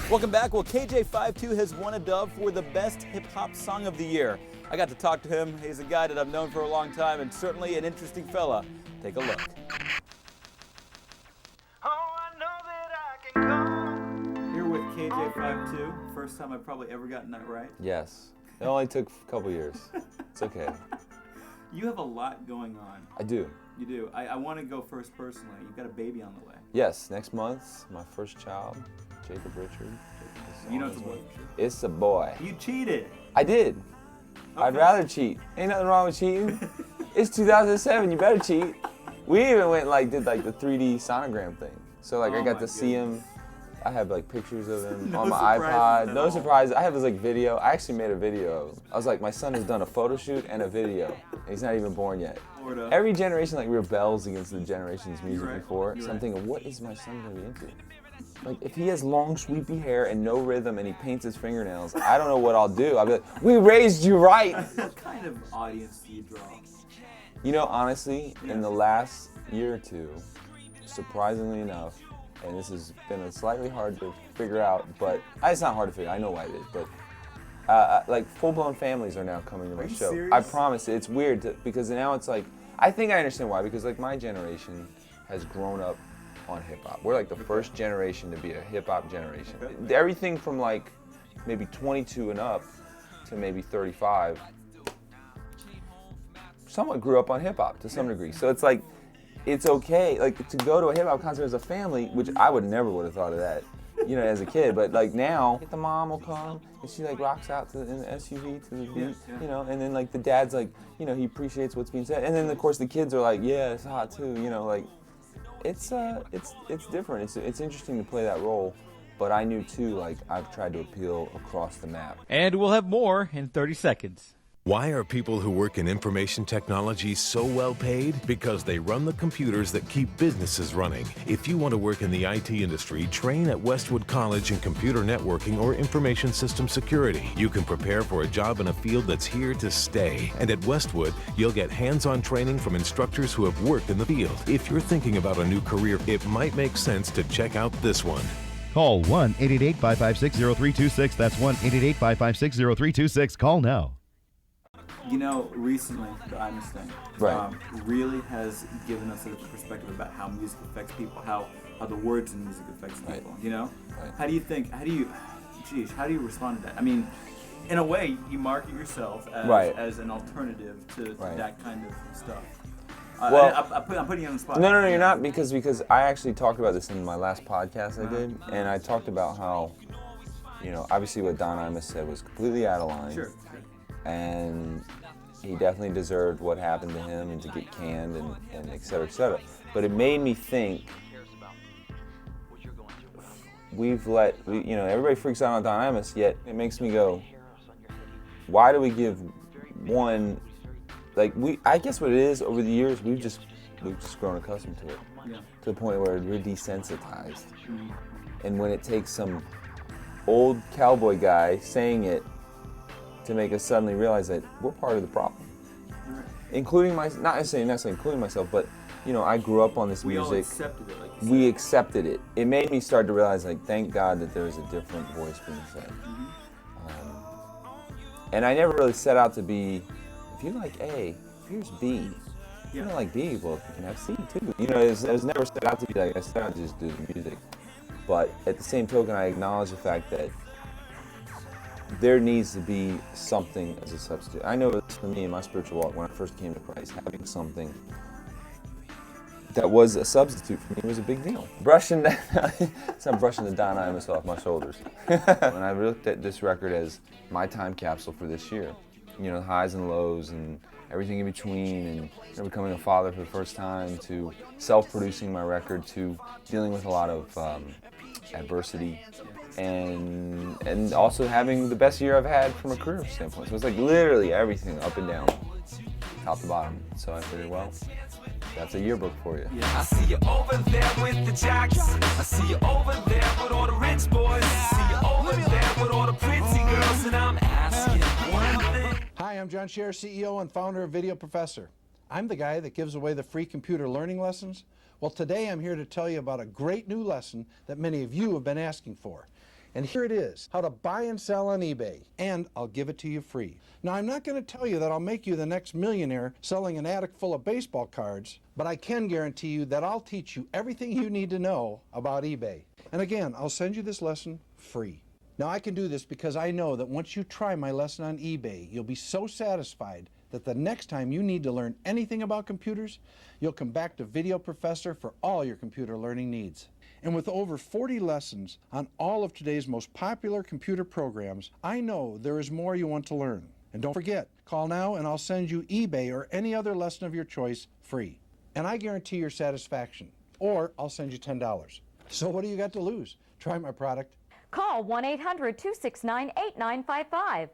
Welcome back. Well, KJ52 has won a dove for the best hip-hop song of the year. I got to talk to him. He's a guy that I've known for a long time and certainly an interesting fella. Take a look. Here with KJ52. First time I've probably ever gotten that right. Yes. It only took a couple years. It's okay. You have a lot going on. I do. You do. I want to go first personally. You've got a baby on the way. Yes, next month, my first child, Jacob Richard. You know it's a boy. It's a boy. You cheated. I did. Okay. I'd rather cheat. Ain't nothing wrong with cheating. It's 2007, you better cheat. We even went did the 3D sonogram thing. So I got to see him. I have pictures of him on my iPod. No surprise. I have this video. I actually made a video of him. I was like, my son has done a photo shoot and a video. He's not even born yet. Every generation rebels against the generation's music before. So I'm thinking, what is my son gonna be into? If he has long, sweepy hair and no rhythm and he paints his fingernails, I don't know what I'll do. I'll be like, we raised you right. What kind of audience do you draw? You know, honestly, in the last year or two, surprisingly enough, and this has been slightly hard to figure out, but it's not hard to figure out. I know why it is, but full-blown families are now coming to my show. Serious? I promise. It's weird because now it's I think I understand why, because my generation has grown up on hip-hop. We're the first generation to be a hip-hop generation. Everything from maybe 22 and up to maybe 35 somewhat grew up on hip-hop to some degree. So it's okay to go to a hip-hop concert as a family, which I would have thought of that, as a kid. But now the mom will come and she rocks out in the SUV to the beat, and then the dad's he appreciates what's being said, and then of course the kids are yeah, it's hot too, it's different. It's interesting to play that role, but I knew too I've tried to appeal across the map. And we'll have more in 30 seconds. Why are people who work in information technology so well paid? Because they run the computers that keep businesses running. If you want to work in the IT industry, train at Westwood College in computer networking or information system security. You can prepare for a job in a field that's here to stay. And at Westwood, you'll get hands-on training from instructors who have worked in the field. If you're thinking about a new career, it might make sense to check out this one. Call 1-888-556-0326. That's 1-888-556-0326. Call now. Recently, the Imus thing really has given us a perspective about how music affects people, how the words in music affects people, How do you respond to that? I mean, in a way, you market yourself as an alternative to that kind of stuff. I'm putting you on the spot. No, you're not, because I actually talked about this in my last podcast I did, and I talked about how, obviously what Don Imus said was completely out of line. Sure. And he definitely deserved what happened to him and to get canned and et cetera, et cetera. But it made me think, everybody freaks out on Don Imus, yet it makes me go, why do we give one, I guess what it is, over the years, we've just grown accustomed to it. Yeah. To the point where we're desensitized. Mm-hmm. And when it takes some old cowboy guy saying it to make us suddenly realize that we're part of the problem. Right. Including not necessarily including myself, but I grew up on this music. We all accepted it, We accepted it. It made me start to realize, thank God that there's a different voice being said. Mm-hmm. And I never really set out to be, if you like A, here's B. If you don't like B, well, you can have C too. It was never set out to be I set out to just do the music. But at the same token, I acknowledge the fact that there needs to be something as a substitute. I know it's for me in my spiritual walk, when I first came to Christ, having something that was a substitute for me was a big deal. It's not brushing the Don Imus off my shoulders. When I looked at this record as my time capsule for this year, the highs and lows and everything in between, and becoming a father for the first time, to self-producing my record, to dealing with a lot of adversity, and also having the best year I've had from a career standpoint. So it's literally everything up and down, top to bottom. So I figured, well, that's a yearbook for you. Yeah. I see you over there with the jocks. I see you over there with all the rich boys. I see you over there with all the pretty girls, and I'm asking one thing. Hi, I'm John Scher, CEO and founder of Video Professor. I'm the guy that gives away the free computer learning lessons. Well, today I'm here to tell you about a great new lesson that many of you have been asking for. And here it is, how to buy and sell on eBay. And I'll give it to you free. Now, I'm not going to tell you that I'll make you the next millionaire selling an attic full of baseball cards, but I can guarantee you that I'll teach you everything you need to know about eBay. And again, I'll send you this lesson free. Now, I can do this because I know that once you try my lesson on eBay, you'll be so satisfied that the next time you need to learn anything about computers, you'll come back to Video Professor for all your computer learning needs. And with over 40 lessons on all of today's most popular computer programs, I know there is more you want to learn. And don't forget, call now and I'll send you eBay or any other lesson of your choice free. And I guarantee your satisfaction, or I'll send you $10. So what do you got to lose? Try my product. Call 1-800-269-8955.